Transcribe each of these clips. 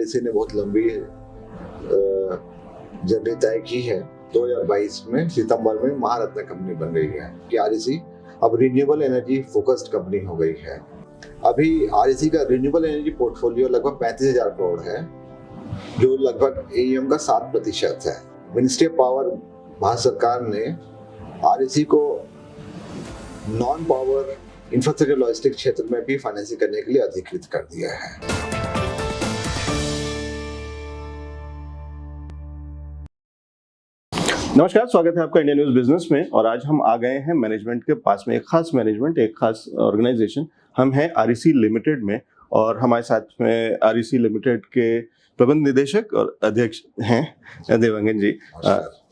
REC ने बहुत लंबी जर्नी तय की है। 2022 में सितंबर में महारत्न कंपनी बन गई है कि आरईसी अब रिन्यूएबल एनर्जी फोकस्ड कंपनी हो गई है। अभी आरईसी का रिन्यूएबल एनर्जी पोर्टफोलियो लगभग 35,000 करोड़ है, जो लगभग एईएम का 7% है। मिनिस्ट्री ऑफ पावर, भारत सरकार ने आरईसी को नॉन पावर इंफ्रास्ट्रक्चर लॉजिस्टिक क्षेत्र में भी फाइनेंसिंग करने के लिए अधिकृत कर दिया है। नमस्कार, स्वागत है आपका इंडिया न्यूज बिजनेस में। और आज हम आ गए हैं मैनेजमेंट के पास में, एक खास ऑर्गेनाइजेशन। हम हैं आरईसी लिमिटेड में और हमारे साथ में आरईसी लिमिटेड के प्रबंध निदेशक और अध्यक्ष हैं देवांगन जी।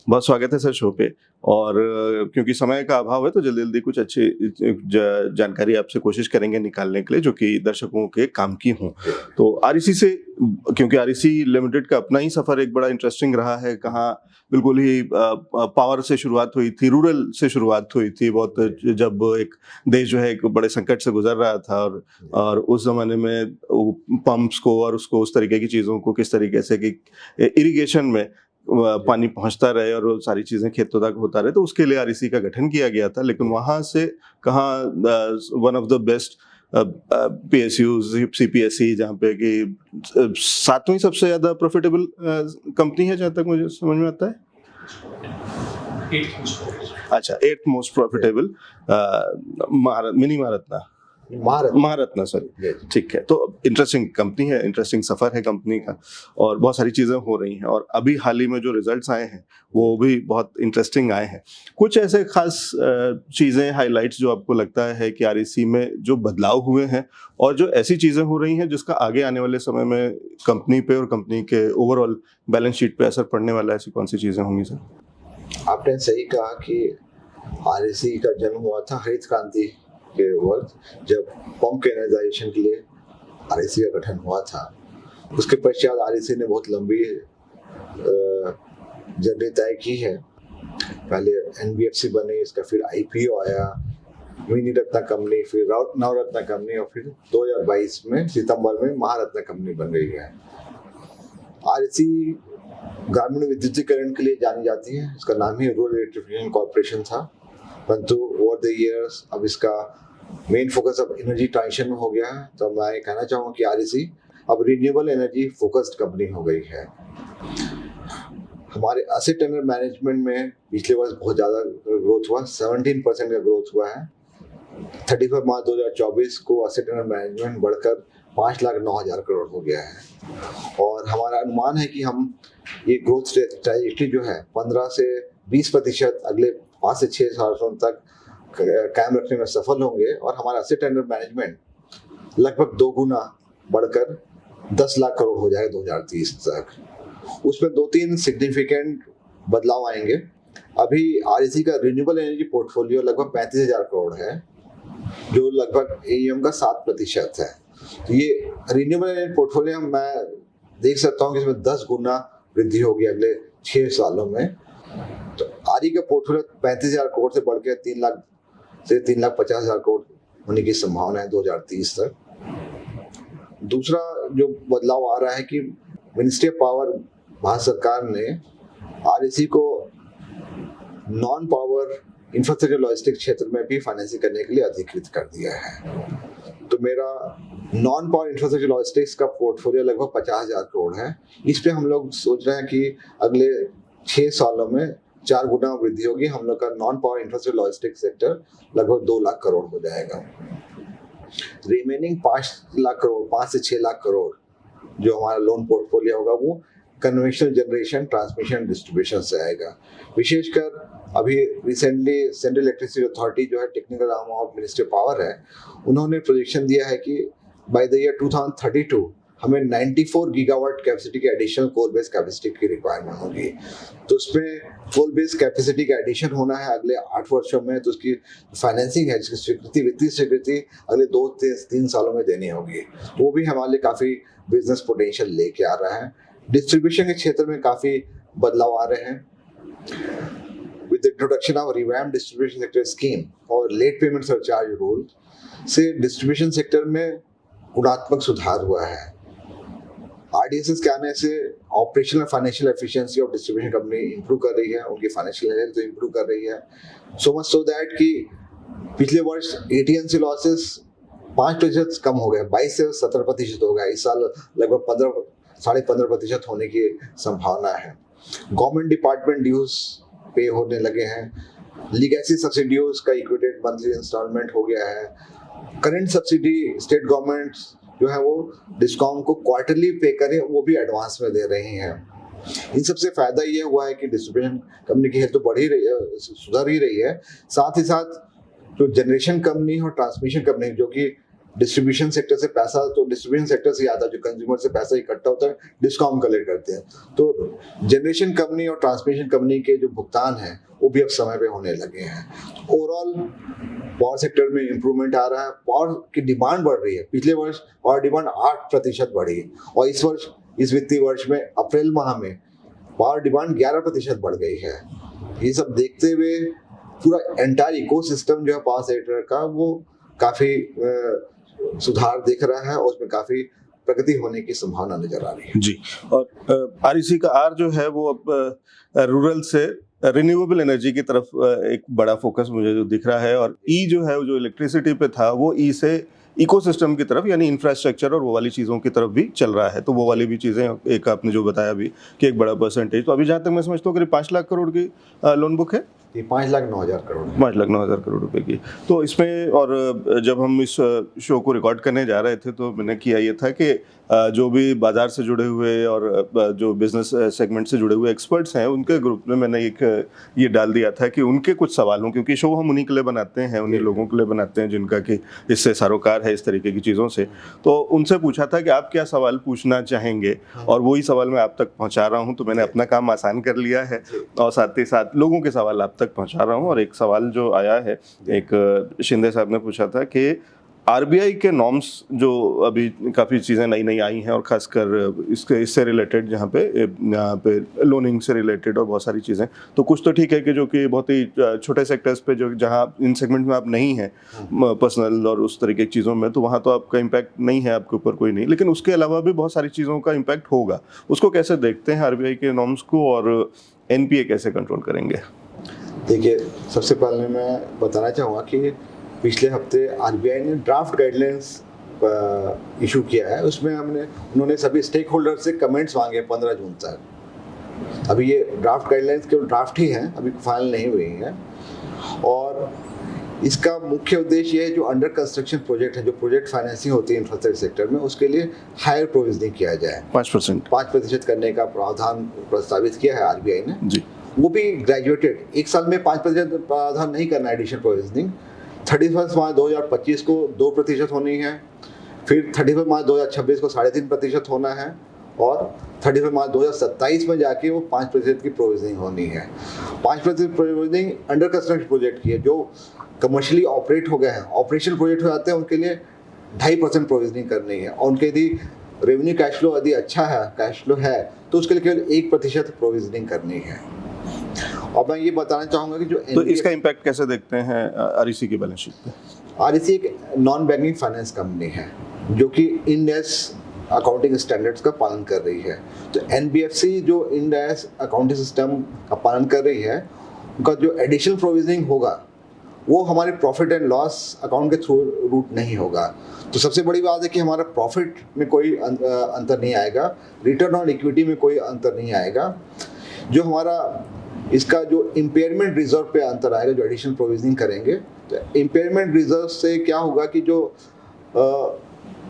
बहुत स्वागत है सर शो पे। और क्योंकि समय का अभाव है तो जल्दी कुछ अच्छी जानकारी आपसे कोशिश करेंगे निकालने के लिए जो कि दर्शकों के काम की हों। तो आरईसी से, क्योंकि आरईसी लिमिटेड का अपना ही सफर एक बड़ा इंटरेस्टिंग रहा है। कहाँ बिल्कुल ही पावर से शुरुआत हुई थी, रूरल से शुरुआत हुई थी बहुत, जब एक देश जो है एक बड़े संकट से गुजर रहा था और उस जमाने में पंप्स को और उसको उस तरीके की चीज़ों को किस तरीके से कि इरिगेशन में पानी पहुंचता रहे और वो सारी चीज़ें खेतों तक होता रहे, तो उसके लिए आरईसी का गठन किया गया था। लेकिन वहाँ से कहाँ one of the best PSU, CPSE, जहाँ पे कि 7वीं सबसे ज़्यादा प्रॉफिटेबल कंपनी है जहाँ तक मुझे समझ में आता है। 8th most profitable mini Maharatna sorry, ठीक है। तो इंटरेस्टिंग कंपनी है, इंटरेस्टिंग सफर है कंपनी का और बहुत सारी चीजें हो रही हैं। और अभी हाल ही में जो रिजल्ट्स आए हैं वो भी बहुत इंटरेस्टिंग आए हैं। कुछ ऐसे खास चीजें, हाइलाइट्स जो आपको लगता है कि आरईसी में जो बदलाव हुए हैं और जो ऐसी चीजें हो रही हैं जिसका आगे आने वाले समय में कंपनी पे और कंपनी के ओवरऑल बैलेंस शीट पे असर पड़ने वाला है, ऐसी कौन सी चीजें होंगी सर? आपने सही कहा कि आरईसी का जन्म हुआ था हरित क्रांति के वक्त, जब पंप के एनर्जाइजेशन के लिए आरईसी का गठन हुआ था। उसके पश्चात आरईसी ने बहुत लंबी जर्नी तय की है। पहले NBFC बने, इसका फिर IPO आया, मिनी रत्न कंपनी, फिर नवरत्न कंपनी और फिर 2022 में सितंबर में महारत्न कंपनी बन गई है। आरईसी ग्रामीण विद्युतीकरण के लिए जानी जाती है। इसका नाम ही रूरल इलेक्ट्रिफिकेशन कॉर्पोरेशन था, परंतु ओवर द इयर्स अब इसका मेन फोकस अब एनर्जी ट्रांजिशन में हो गया है। तो मैं कहना चाहूँगा कि आरईसी अब रिन्यूएबल एनर्जी फोकस्ड कंपनी हो गई है। हमारे एसेट अंडर मैनेजमेंट में पिछले वर्ष बहुत ज़्यादा ग्रोथ हुआ, 17% का ग्रोथ हुआ है। 31 मार्च 2024 को एसेट अंडर मैनेजमेंट बढ़कर 5,09,000 करोड़ हो गया है। और हमारा अनुमान है कि हम ये ग्रोथ ट्रैजेक्टरी जो है 15 से 20% अगले 5 से 6 सालों तक कायम रखने में सफल होंगे और हमारा एसेट अंडर मैनेजमेंट लगभग 2 गुना बढ़कर 10 लाख करोड़ हो जाएगा 2030 तक। उसमें 2-3 सिग्निफिकेंट बदलाव आएंगे। अभी आरईसी का रिन्यूएबल एनर्जी पोर्टफोलियो लगभग 35,000 करोड़ है, जो लगभग एईएम का 7% है। तो ये रिन्यूएबल एनर्जी पोर्टफोलियो मैं देख सकता हूँ कि इसमें 10 गुना वृद्धि होगी अगले 6 सालों में। तो आरई का पोर्टफोलियो 35,000 करोड़ से बढ़ के 3 लाख से 3,50,000 करोड़ होने की संभावना है 2030 तक। दूसरा जो बदलाव आ रहा है कि मिनिस्ट्री ऑफ पावर, भारत सरकार ने आरईसी को नॉन पावर इंफ्रास्ट्रक्चर लॉजिस्टिक क्षेत्र में भी फाइनेंसिंग करने के लिए अधिकृत कर दिया है। तो मेरा नॉन पावर इंफ्रास्ट्रक्चर लॉजिस्टिक्स का पोर्टफोलियो लगभग 50,000 करोड़ है। इस पे हम लोग सोच रहे हैं कि अगले 6 सालों में 4 गुना वृद्धि होगी। हम लोग का non power infrastructure logistics sector लगभग 2 लाख करोड़ हो जाएगा। रिमेनिंग 5 लाख करोड़, 5 से 6 लाख करोड़ जो हमारा लोन पोर्टफोलियो होगा वो कन्वेंशनल जनरेशन, ट्रांसमिशन, डिस्ट्रीब्यूशन से आएगा। विशेषकर अभी रिसेंटली सेंट्रल इलेक्ट्रिसिटी अथॉरिटी जो है technical arm of ministry of power है, उन्होंने प्रोजेक्शन दिया है कि बाय द ईयर 2032 हमें 94 गीगावाट कैपेसिटी की एडिशनल कोल बेस कैपेसिटी की रिक्वायरमेंट होगी। तो उसमें कोल बेस कैपेसिटी का एडिशन होना है अगले 8 वर्षों में। तो उसकी फाइनेंसिंग है, जिसकी स्वीकृति, वित्तीय स्वीकृति अगले 2-3 सालों में देनी होगी। तो वो भी हमारे लिए काफ़ी बिजनेस पोटेंशियल लेके आ रहा है। डिस्ट्रीब्यूशन के क्षेत्र में काफ़ी बदलाव आ रहे हैं। With introduction of revamped distribution sector scheme और लेट पेमेंट सरचार्ज रूल से डिस्ट्रीब्यूशन सेक्टर में गुणात्मक सुधार हुआ है। आरडीएसएस के आने से operational financial efficiency of distribution company improve कर रही है, उनकी फाइनेंशियल हेल्थ इंप्रूव कर रही है, सो मच सो दैट कि पिछले वर्ष एटीएनसी लॉसेस 5% कम हो गए, 22 से 17% हो गया। इस साल लगभग 15.5% होने की संभावना है। गवर्नमेंट डिपार्टमेंट ड्यूज पे होने लगे हैं, लीगेसी सब्सिडीज का इक्विटेड मंथली इंस्टॉलमेंट हो गया है, करंट सब्सिडी स्टेट गवर्नमेंट जो है वो डिस्कॉम को क्वार्टरली पे करें, वो भी एडवांस में दे रही हैं। इन सबसे फायदा ये हुआ है कि डिस्ट्रीब्यूशन कंपनी की हेल्थ तो बढ़ ही रही है, सुधर ही रही है। साथ ही साथ जो जनरेशन कंपनी और ट्रांसमिशन कंपनी जो कि डिस्ट्रीब्यूशन सेक्टर से पैसा तो डिस्ट्रीब्यूशन सेक्टर से आता है, जो कंज्यूमर से पैसा इकट्ठा होता है डिस्कॉम कलेक्ट करते हैं, तो जनरेशन कंपनी और ट्रांसमिशन कंपनी के जो भुगतान है वो भी अब समय पे होने लगे हैं। ओवरऑल पावर सेक्टर में इंप्रूवमेंट आ रहा है, पावर की डिमांड बढ़ रही है। पिछले वर्ष पावर डिमांड 8% बढ़ी और इस वर्ष, इस वित्तीय वर्ष में अप्रैल माह में पावर डिमांड 11% बढ़ गई है। ये सब देखते हुए पूरा एंटायर इकोसिस्टम जो है पावर सेक्टर का वो काफी सुधार दिख रहा है और उसमें काफी प्रगति होने की संभावना नजर आ रही है जी। और आरईसी का आर जो है वो अब रूरल से रिन्यूएबल एनर्जी की तरफ एक बड़ा फोकस मुझे जो दिख रहा है, और ई जो है जो इलेक्ट्रिसिटी पे था वो ई से इकोसिस्टम की तरफ यानी इंफ्रास्ट्रक्चर और वो वाली चीज़ों की तरफ भी चल रहा है। तो वो वाली भी चीज़ें, एक आपने जो बताया अभी कि एक बड़ा परसेंटेज, तो अभी जहाँ तक मैं समझता हूँ करीब 5 लाख करोड़ की लोन बुक है, 5,09,000 करोड़ 5,09,000 करोड़ रुपए की। तो इसमें, और जब हम इस शो को रिकॉर्ड करने जा रहे थे तो मैंने किया ये था कि जो भी बाजार से जुड़े हुए और जो बिजनेस सेगमेंट से जुड़े हुए एक्सपर्ट्स हैं उनके ग्रुप में मैंने एक ये डाल दिया था कि उनके कुछ सवालों, क्योंकि शो हम उन्हीं के लिए बनाते हैं, उन्हीं लोगों के लिए बनाते हैं जिनका कि इससे सरोकार है इस तरीके की चीज़ों से, तो उनसे पूछा था कि आप क्या सवाल पूछना चाहेंगे, और वही सवाल मैं आप तक पहुँचा रहा हूँ। तो मैंने अपना काम आसान कर लिया है और साथ ही साथ लोगों के सवाल आप तक पहुँचा रहा हूँ। और एक सवाल जो आया है, एक शिंदे साहब ने पूछा था कि आरबीआई के नॉर्म्स जो अभी काफ़ी चीज़ें नई नई आई हैं और ख़ासकर इससे रिलेटेड, यहाँ पे लोनिंग से रिलेटेड और बहुत सारी चीज़ें, तो कुछ तो ठीक है कि जो कि बहुत ही छोटे सेक्टर्स पे, जो जहाँ इन सेगमेंट में आप नहीं हैं पर्सनल और उस तरीके की चीज़ों में, तो वहाँ तो आपका इम्पैक्ट नहीं है, आपके ऊपर कोई नहीं, लेकिन उसके अलावा भी बहुत सारी चीज़ों का इम्पैक्ट होगा। उसको कैसे देखते हैं आरबीआई के नॉर्म्स को, और एनपीए कैसे कंट्रोल करेंगे? देखिए, सबसे पहले मैं बताना चाहूँगा कि पिछले हफ्ते आरबीआई ने ड्राफ्ट गाइडलाइंस इशू किया है। उसमें उन्होंने सभी स्टेक होल्डर से कमेंट्स मांगे 15 जून तक। अभी ये ड्राफ्ट गाइडलाइंस केवल ड्राफ्ट ही हैं, अभी फाइनल नहीं हुई हैं। और इसका मुख्य उद्देश्य ये है, जो अंडर कंस्ट्रक्शन प्रोजेक्ट है, जो प्रोजेक्ट फाइनेंसिंग होती है इंफ्रास्ट्रक्चर सेक्टर में, उसके लिए हायर प्रोविजनिंग किया जाए। 5% करने का प्रावधान प्रस्तावित किया है आरबीआई ने जी। वो भी ग्रेजुएटेड, एक साल में 5% प्रावधान नहीं करना एडिशनल प्रोविजनिंग। 31 मार्च 2025 को 2% होनी है, फिर 31 मार्च 2026 को 3.5% होना है, और 31 मार्च 2027 में जाके वो 5% की प्रोविजनिंग होनी है। 5% प्रोविजनिंग अंडर कंस्ट्रक्शन प्रोजेक्ट की है, जो कमर्शियली ऑपरेट हो गए हैं, ऑपरेशनल प्रोजेक्ट हो जाते हैं, उनके लिए 2.5% प्रोविजनिंग करनी है। और उनके यदि रेवेन्यू कैश फ्लो यदि अच्छा है, कैश फ्लो है, तो उसके लिए केवल 1% प्रोविजनिंग करनी है। और मैं ये बताना चाहूँगा कि जो तो इसका इम्पैक्ट कैसे देखते हैं आरईसी की बैलेंस शीट पे? आरईसी एक नॉन बैंकिंग फाइनेंस कंपनी है जो कि इंड एस अकाउंटिंग स्टैंडर्ड्स का पालन कर रही है। तो एनबीएफसी जो इंड एस अकाउंटिंग सिस्टम का पालन कर रही है, उनका जो एडिशनल प्रोविजनिंग होगा वो हमारे प्रॉफिट एंड लॉस अकाउंट के थ्रू रूट नहीं होगा। तो सबसे बड़ी बात है कि हमारा प्रॉफिट में कोई अंतर नहीं आएगा, रिटर्न ऑन इक्विटी में कोई अंतर नहीं आएगा। जो हमारा इसका जो इम्पेयरमेंट रिजर्व पे अंतर आएगा, जो एडिशनल प्रोविजनिंग करेंगे, तो इम्पेयरमेंट रिजर्व से क्या होगा कि जो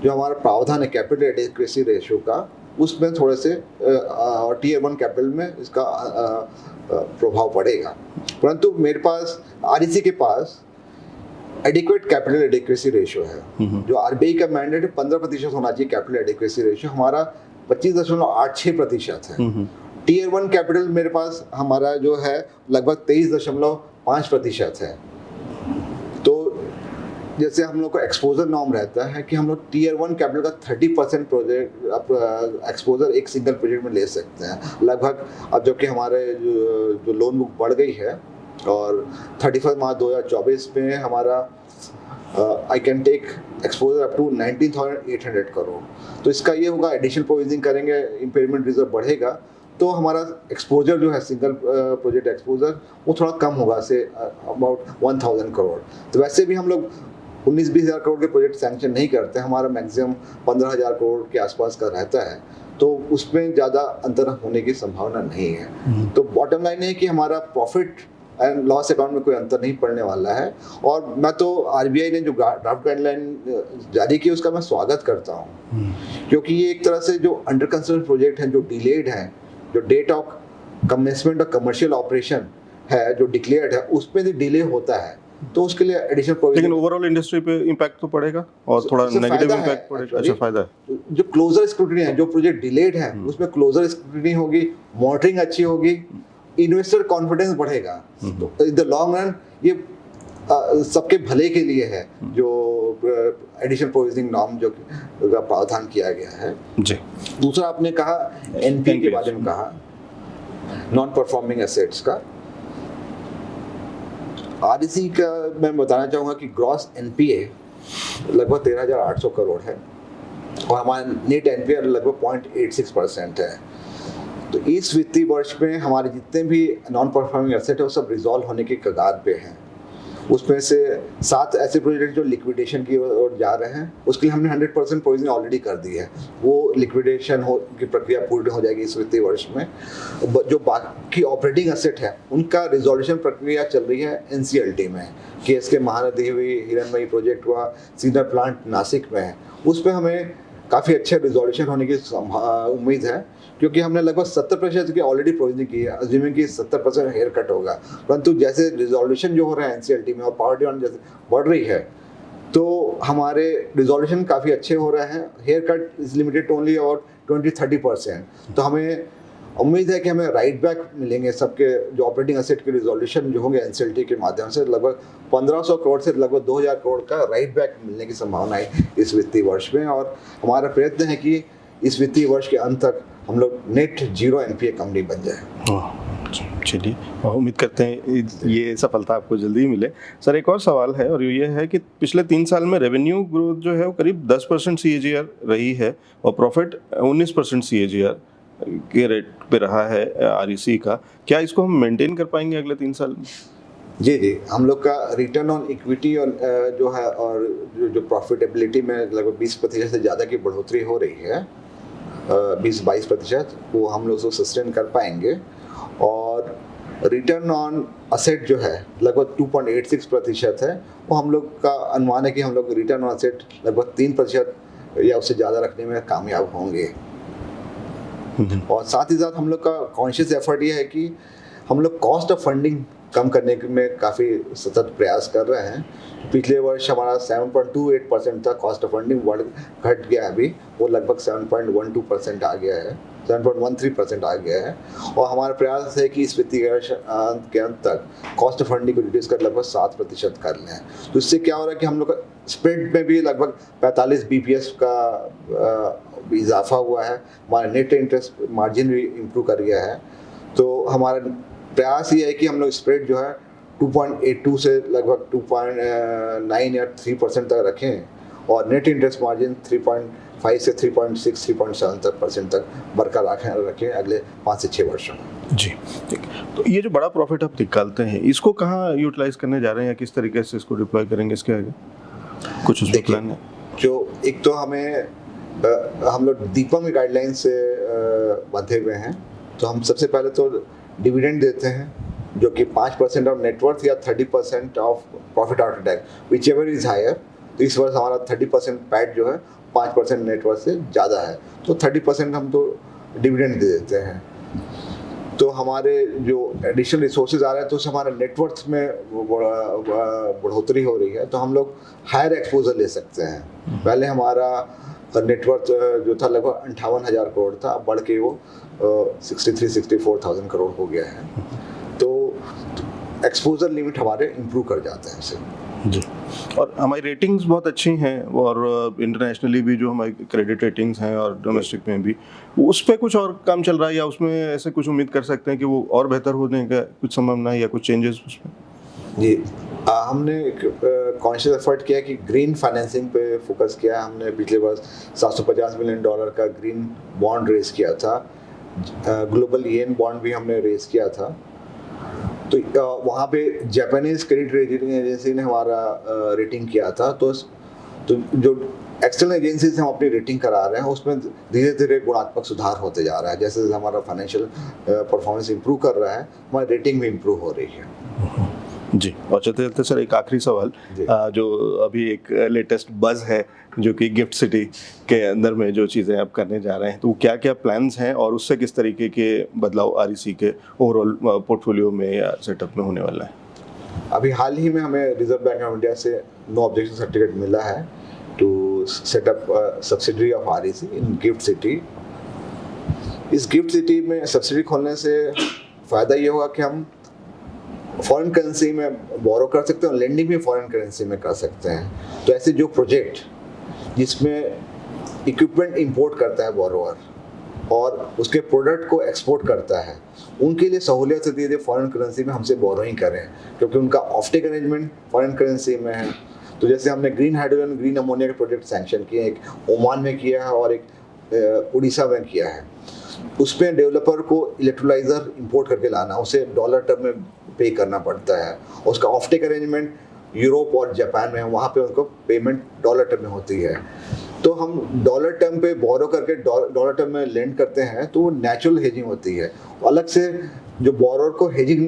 हमारा प्रावधान है कैपिटल एडिक्वेसी रेशियो का, उसमें थोड़े से टीयर 1 कैपिटल में इसका प्रभाव पड़ेगा। परंतु मेरे पास, आरईसी के पास एडिक्वेट कैपिटल एडिक्वेसी रेशियो है। जो आरबीआई का मैंडेट है 15% होना चाहिए कैपिटल एडिक्वेसी रेशियो, हमारा 25.86% है। टीयर 1 कैपिटल मेरे पास हमारा जो है लगभग 23.5% है। तो जैसे हम लोग का एक्सपोजर नॉर्म रहता है कि हम लोग टीयर 1 कैपिटल का 30% प्रोजेक्ट एक्सपोजर एक सिंगल प्रोजेक्ट में ले सकते हैं लगभग। अब जबकि हमारे जो लोन बुक बढ़ गई है और 31 मार्च 2024 में हमारा I can take exposure up to 19,800 crore. तो इसका ये होगा, एडिशनल प्रोविजनिंग करेंगे, इम्पेयरमेंट रिजर्व बढ़ेगा, तो हमारा एक्सपोजर जो है सिंगल प्रोजेक्ट एक्सपोजर वो थोड़ा कम होगा, से अबाउट 1,000 करोड़। तो वैसे भी हम लोग 19-20 हज़ार करोड़ के प्रोजेक्ट सैंक्शन नहीं करते, हमारा मैक्सिमम 15,000 करोड़ के आसपास का रहता है, तो उसमें ज़्यादा अंतर होने की संभावना नहीं है। तो बॉटम लाइन है कि हमारा प्रॉफिट एंड लॉस अकाउंट में कोई अंतर नहीं पड़ने वाला है। और मैं तो आरबीआई ने जो ड्राफ्ट गाइडलाइन जारी की उसका मैं स्वागत करता हूँ, क्योंकि ये एक तरह से जो अंडर कंस्ट्रक्शन प्रोजेक्ट हैं, जो डिलेड हैं, जो date of commencement of commercial operation है जो डिक्लेयर्ड है, उसमें भी डिले होता है, तो उसके लिए एडिशनल प्रोविजन। लेकिन ओवरऑल इंडस्ट्री पे इम्पैक्ट तो पड़ेगा और थोड़ा नेगेटिव इम्पैक्ट पड़ेगा। अच्छा, फायदा है। जो क्लोजर स्क्रूटनी है, जो प्रोजेक्ट डिलेड है उसमें क्लोजर स्क्रूटनी होगी, मॉनिटरिंग अच्छी होगी, इन्वेस्टर कॉन्फिडेंस बढ़ेगा। तो इन द लॉन्ग रन ये सबके भले के लिए है, जो एडिशनल प्रोविजनिंग नॉर्म जो का प्रावधान किया गया है जी। दूसरा आपने कहा एनपीए के बारे में कहा, नॉन परफॉर्मिंग एसेट्स का। आरईसी का मैं बताना चाहूँगा कि ग्रॉस एनपीए लगभग 13,800 करोड़ है और हमारा नेट एनपीए लगभग 0.86% है। तो इस वित्तीय वर्ष में हमारे जितने भी नॉन परफॉर्मिंग एसेट है वो सब रिजॉल्व होने की कगार पे हैं। उसमें से 7 ऐसे प्रोजेक्ट जो लिक्विडेशन की ओर जा रहे हैं, उसके लिए हमने 100% प्रोविजन ऑलरेडी कर दी है, वो लिक्विडेशन की प्रक्रिया पूर्ण हो जाएगी इस वित्तीय वर्ष में। जो बाकी ऑपरेटिंग एसेट है उनका रिजोल्यूशन प्रक्रिया चल रही है एनसीएलटी में। केएसके महानदी हुई, हिरनमई प्रोजेक्ट हुआ, सीनर प्लांट नासिक में है, उस पर हमें काफ़ी अच्छे रिजोल्यूशन होने की उम्मीद है, क्योंकि हमने लगभग 70% की ऑलरेडी प्रोविजनिंग की है, अज्यूमिंग कि 70% हेयर कट होगा। परंतु जैसे रिजोल्यूशन जो हो रहा है एनसीएलटी में और पावर डिमांड जैसे बढ़ रही है, तो हमारे रिजोल्यूशन काफ़ी अच्छे हो रहे हैं। Haircut is limited only और 20-30%। तो हमें उम्मीद है कि हमें राइट बैक मिलेंगे सबके, जो ऑपरेटिंग एसेट के रिजोल्यूशन जो होंगे एनसीएलटी के माध्यम से, लगभग 1,500 करोड़ से लगभग 2,000 करोड़ का राइट बैक मिलने की संभावना है इस वित्तीय वर्ष में। और हमारा प्रयत्न है कि इस वित्तीय वर्ष के अंत तक हम लोग नेट जीरो एनपीए कंपनी बन जाए। चलिए, उम्मीद करते हैं ये सफलता आपको जल्दी ही मिले। सर, एक और सवाल है और ये है कि पिछले 3 साल में रेवेन्यू ग्रोथ जो है वो करीब 10% CAGR रही है और प्रॉफिट 19% CAGR के रेट पे रहा है आरईसी का। क्या इसको हम मेंटेन कर पाएंगे अगले 3 साल में? जी, हम लोग का रिटर्न ऑन इक्विटी और जो है और जो प्रॉफिटेबिलिटी में लगभग 20% से ज़्यादा की बढ़ोतरी हो रही है, 20-22%, वो हम लोग उसको सस्टेन कर पाएंगे। और रिटर्न ऑन असेट जो है लगभग 2.86% है, वो हम लोग का अनुमान है कि हम लोग रिटर्न ऑन असेट लगभग 3% या उससे ज़्यादा रखने में कामयाब होंगे। और साथ ही साथ हम लोग का कॉन्शियस एफर्ट ये है कि हम लोग कॉस्ट ऑफ फंडिंग कम करने में काफ़ी सतत प्रयास कर रहे हैं। पिछले वर्ष हमारा 7.28% था कॉस्ट ऑफ फंडिंग, घट गया है, अभी वो लगभग 7.12% आ गया है, 7.13% आ गया है। और हमारा प्रयास है कि इस वित्तीय वर्ष के अंत तक कॉस्ट ऑफ फंडिंग को रिड्यूस कर लगभग 7% कर लें। तो इससे क्या हो रहा है कि हम लोग का स्प्रेड में भी लगभग 45 BPS का इजाफा हुआ है, हमारा नेट इंटरेस्ट मार्जिन भी इम्प्रूव कर गया है। तो हमारा प्रयास ये है कि हम लोग स्प्रेड जो है 2.82 से लगभग 2.9 या 3% तक रखें और नेट इंटरेस्ट मार्जिन 3.5 से 3.6, 3.7% तक बरकरार रखें अगले 5 से 6 वर्षों में। जी, ठीक। तो ये जो बड़ा प्रॉफिट आप निकालते हैं, इसको कहाँ यूटिलाइज करने जा रहे हैं या किस तरीके से इसको डिप्लॉय करेंगे, इसके आगे कुछ उसमें प्लान है? जो एक तो हम लोग दीपक की गाइडलाइन से बंधे हुए हैं, तो हम सबसे पहले तो डिविडेंड देते हैं जो कि 5% ऑफ नेटवर्थ या 30% of profit after tax, whichever is higher. तो इस वर्ष हमारा 30% पैट जो है 5% नेटवर्थ से ज़्यादा है, तो 30% हम तो डिविडेंड दे देते हैं। तो हमारे जो एडिशनल रिसोर्सेज आ रहे हैं तो उससे हमारे नेटवर्थ में बढ़ोतरी हो रही है, तो हम लोग हायर एक्सपोजर ले सकते हैं। पहले हमारा नेटवर्थ जो था लगभग 58,000 करोड़ था, अब बढ़ के वो 63-64,000 करोड़ हो गया है। तो एक्सपोजर लिमिट हमारे इम्प्रूव कर जाते हैं इससे। जी, और हमारी रेटिंग्स बहुत अच्छी हैं और इंटरनेशनली भी जो हमारी क्रेडिट रेटिंग्स हैं और डोमेस्टिक में भी, उस पर कुछ और काम चल रहा है या उसमें ऐसे कुछ उम्मीद कर सकते हैं कि वो और बेहतर होने का कुछ संभावना है या कुछ चेंजेस उसमें? जी, हमने एक कॉन्शियस एफर्ट किया कि ग्रीन फाइनेंसिंग पे फोकस किया। हमने पिछले वर्ष $750 मिलियन का ग्रीन बॉन्ड रेज किया था। ग्लोबल येन बॉन्ड भी हमने रेज किया था। तो वहाँ पे जापानीज क्रेडिट रेटिंग एजेंसी ने हमारा रेटिंग किया था। तो जो एक्सटर्नल एजेंसी से हम अपनी रेटिंग करा रहे हैं उसमें धीरे धीरे गुणात्मक सुधार होते जा रहा है। जैसे जैसे हमारा फाइनेंशियल परफॉर्मेंस इंप्रूव कर रहा है, हमारी रेटिंग भी इंप्रूव हो रही है। जी, और चलते चलते सर एक आखिरी सवाल, जो अभी एक लेटेस्ट बज़ है जो कि गिफ्ट सिटी के अंदर में जो चीज़ें आप करने जा रहे हैं, तो क्या क्या प्लान्स हैं और उससे किस तरीके के बदलाव आरईसी के ओवरऑल पोर्टफोलियो में या सेटअप में होने वाला है? अभी हाल ही में हमें रिजर्व बैंक ऑफ इंडिया से नो ऑब्जेक्शन सर्टिफिकेट मिला है to set up subsidiary of REC in GIFT City. इस गिफ्ट सिटी में सब्सिडरी खोलने से फ़ायदा ये होगा कि हम फॉरेन करेंसी में बोरो कर सकते हैं और लेंडिंग भी फॉरेन करेंसी में कर सकते हैं। तो ऐसे जो प्रोजेक्ट जिसमें इक्विपमेंट इंपोर्ट करता है बोरोवर और उसके प्रोडक्ट को एक्सपोर्ट करता है, उनके लिए सहूलियत होती है फॉरेन करेंसी में हमसे बोरोइंग करें, क्योंकि उनका ऑफटेक अरेंजमेंट फॉरेन करेंसी में है। तो जैसे हमने ग्रीन हाइड्रोजन ग्रीन अमोनिया के प्रोजेक्ट सैंक्शन किए, एक ओमान में किया है और एक उड़ीसा में किया है। उसमें डेवलपर को इलेक्ट्रोलाइजर इंपोर्ट करके लाना, उसे डॉलर टर्म में पे करना पड़ता है। उसका ऑफटेक अरेंजमेंट यूरोप और जापान में है, वहाँ पे उनको पेमेंट डॉलर टर्म में होती है। तो हम डॉलर टर्म पे बोरो करके डॉलर टर्म में लेंड करते हैं, तो वो नेचुरल हेजिंग होती है। अलग से जो बोरोर को हेजिंग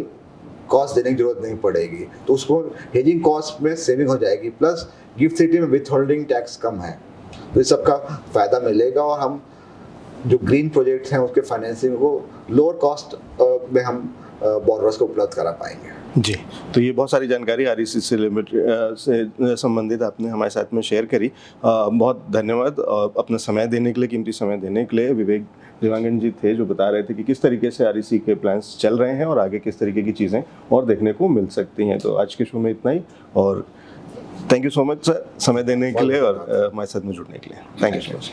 कॉस्ट देने की जरूरत नहीं पड़ेगी, तो उसको हेजिंग कॉस्ट में सेविंग हो जाएगी। प्लस गिफ्ट सिटी में विथ होल्डिंग टैक्स कम है, तो इस सबका फ़ायदा मिलेगा और हम जो ग्रीन प्रोजेक्ट्स हैं उसके फाइनेंसिंग को लोअर कॉस्ट में हम बोरोवर्स को उपलब्ध करा पाएंगे। जी, तो ये बहुत सारी जानकारी आरईसी से लिमिटेड से संबंधित आपने हमारे साथ में शेयर करी। बहुत धन्यवाद अपना समय देने के लिए, कीमती समय देने के लिए। विवेक देवांगन जी थे जो बता रहे थे कि किस तरीके से आरईसी के प्लान्स चल रहे हैं और आगे किस तरीके की चीज़ें और देखने को मिल सकती हैं। तो आज के शो में इतना ही, और thank you so much sir समय देने के लिए और हमारे साथ में जुड़ने के लिए। Thank you so much.